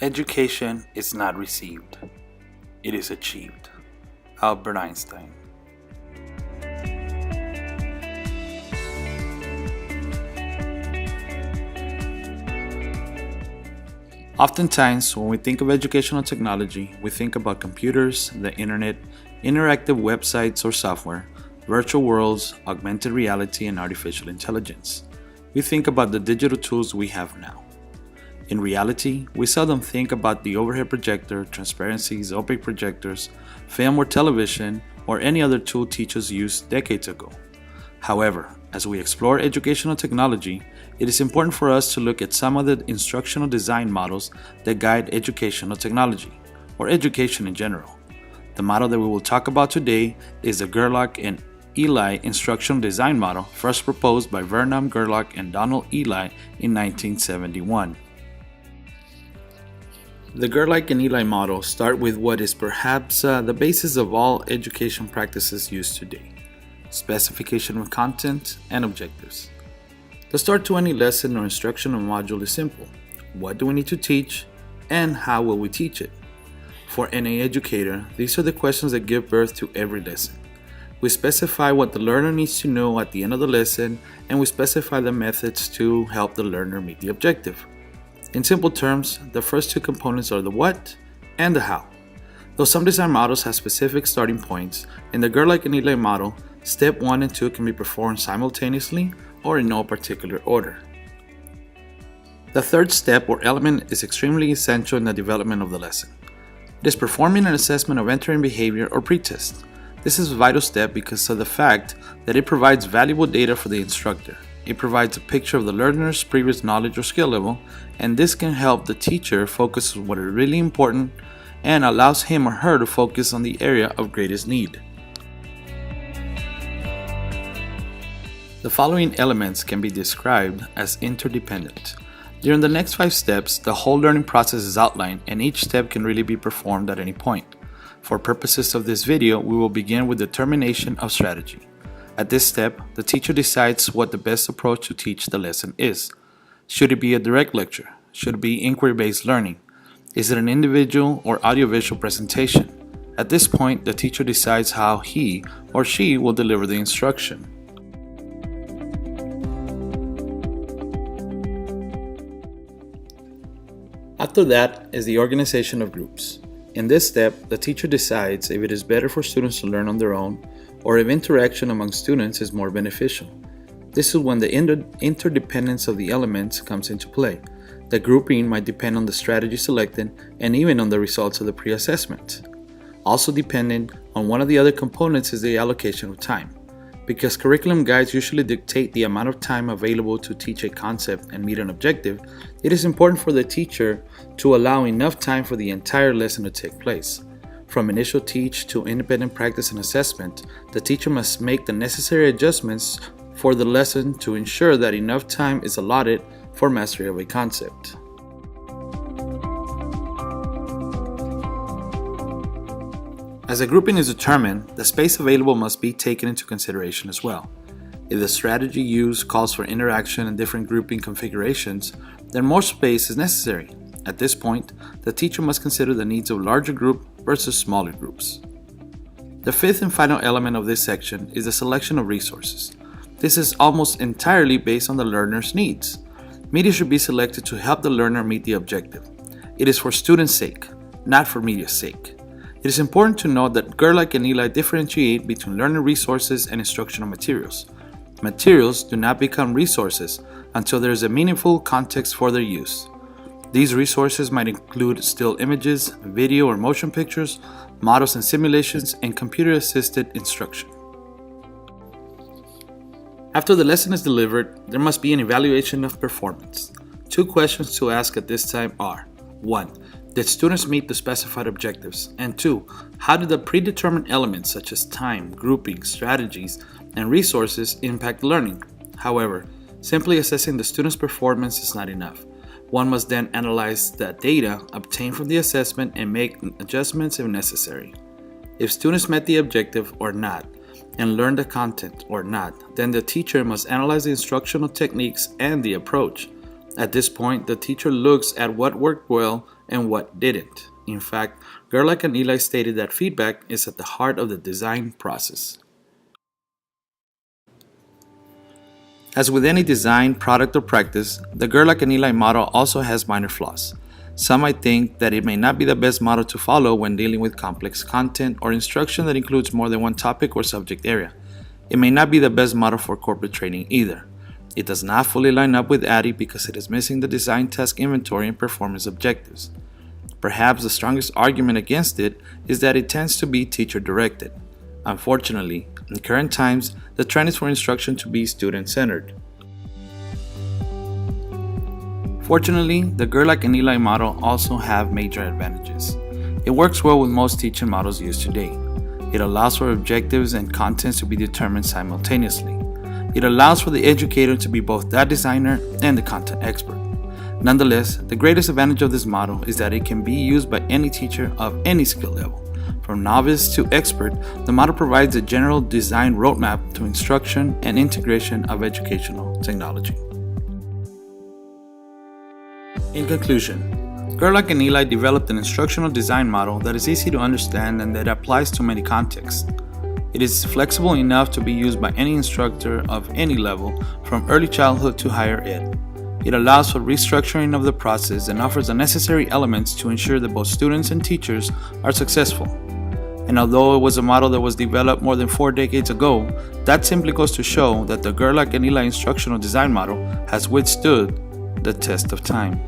Education is not received, it is achieved. Albert Einstein. Oftentimes, when we think of educational technology, we think about computers, the internet, interactive websites or software, virtual worlds, augmented reality, and artificial intelligence. We think about the digital tools we have now. In reality, we seldom think about the overhead projector, transparencies, opaque projectors, film or television, or any other tool teachers used decades ago. However, as we explore educational technology, it is important for us to look at some of the instructional design models that guide educational technology, or education in general. The model that we will talk about today is the Gerlach and Ely instructional design model, first proposed by Vernon Gerlach and Donald Ely in 1971. The Gerlach and Ely model start with what is perhaps the basis of all education practices used today: specification of content and objectives. The start to any lesson or instructional module is simple. What do we need to teach, and how will we teach it? For any educator, these are the questions that give birth to every lesson. We specify what the learner needs to know at the end of the lesson, and we specify the methods to help the learner meet the objective. In simple terms, the first two components are the what and the how. Though some design models have specific starting points, in the Gerlach and Ely model, step 1 and 2 can be performed simultaneously or in no particular order. The third step or element is extremely essential in the development of the lesson. It is performing an assessment of entering behavior or pretest. This is a vital step because of the fact that it provides valuable data for the instructor. It provides a picture of the learner's previous knowledge or skill level, and this can help the teacher focus on what is really important and allows him or her to focus on the area of greatest need. The following elements can be described as interdependent. During the next 5 steps, the whole learning process is outlined, and each step can really be performed at any point. For purposes of this video, we will begin with determination of strategy. At this step, the teacher decides what the best approach to teach the lesson is. Should it be a direct lecture? Should it be inquiry-based learning? Is it an individual or audiovisual presentation? At this point, the teacher decides how he or she will deliver the instruction. After that is the organization of groups. In this step, the teacher decides if it is better for students to learn on their own or if interaction among students is more beneficial. This is when the interdependence of the elements comes into play. The grouping might depend on the strategy selected and even on the results of the pre-assessment. Also depending on one of the other components is the allocation of time. Because curriculum guides usually dictate the amount of time available to teach a concept and meet an objective, it is important for the teacher to allow enough time for the entire lesson to take place. From initial teach to independent practice and assessment, the teacher must make the necessary adjustments for the lesson to ensure that enough time is allotted for mastery of a concept. As the grouping is determined, the space available must be taken into consideration as well. If the strategy used calls for interaction and different grouping configurations, then more space is necessary. At this point, the teacher must consider the needs of a larger group versus smaller groups. The fifth and final element of this section is the selection of resources. This is almost entirely based on the learner's needs. Media should be selected to help the learner meet the objective. It is for students' sake, not for media's sake. It is important to note that Gerlach and Ely differentiate between learner resources and instructional materials. Materials do not become resources until there is a meaningful context for their use. These resources might include still images, video or motion pictures, models and simulations, and computer-assisted instruction. After the lesson is delivered, there must be an evaluation of performance. 2 questions to ask at this time are: 1. Did students meet the specified objectives? And 2. How did the predetermined elements such as time, grouping, strategies, and resources impact learning? However, simply assessing the student's performance is not enough. One must then analyze the data obtained from the assessment and make adjustments if necessary. If students met the objective or not, and learned the content or not, then the teacher must analyze the instructional techniques and the approach. At this point, the teacher looks at what worked well and what didn't. In fact, Gerlach and Ely stated that feedback is at the heart of the design process. As with any design, product, or practice, the Gerlach and Ely model also has minor flaws. Some might think that it may not be the best model to follow when dealing with complex content or instruction that includes more than one topic or subject area. It may not be the best model for corporate training either. It does not fully line up with EDTC because it is missing the design task inventory and performance objectives. Perhaps the strongest argument against it is that it tends to be teacher-directed. Unfortunately, in current times, the trend is for instruction to be student-centered. Fortunately, the Gerlach and Ely model also have major advantages. It works well with most teaching models used today. It allows for objectives and contents to be determined simultaneously. It allows for the educator to be both that designer and the content expert. Nonetheless, the greatest advantage of this model is that it can be used by any teacher of any skill level. From novice to expert, the model provides a general design roadmap to instruction and integration of educational technology. In conclusion, Gerlach and Ely developed an instructional design model that is easy to understand and that applies to many contexts. It is flexible enough to be used by any instructor of any level, from early childhood to higher ed. It allows for restructuring of the process and offers the necessary elements to ensure that both students and teachers are successful. And although it was a model that was developed more than 4 decades ago, that simply goes to show that the Gerlach and Ely instructional design model has withstood the test of time.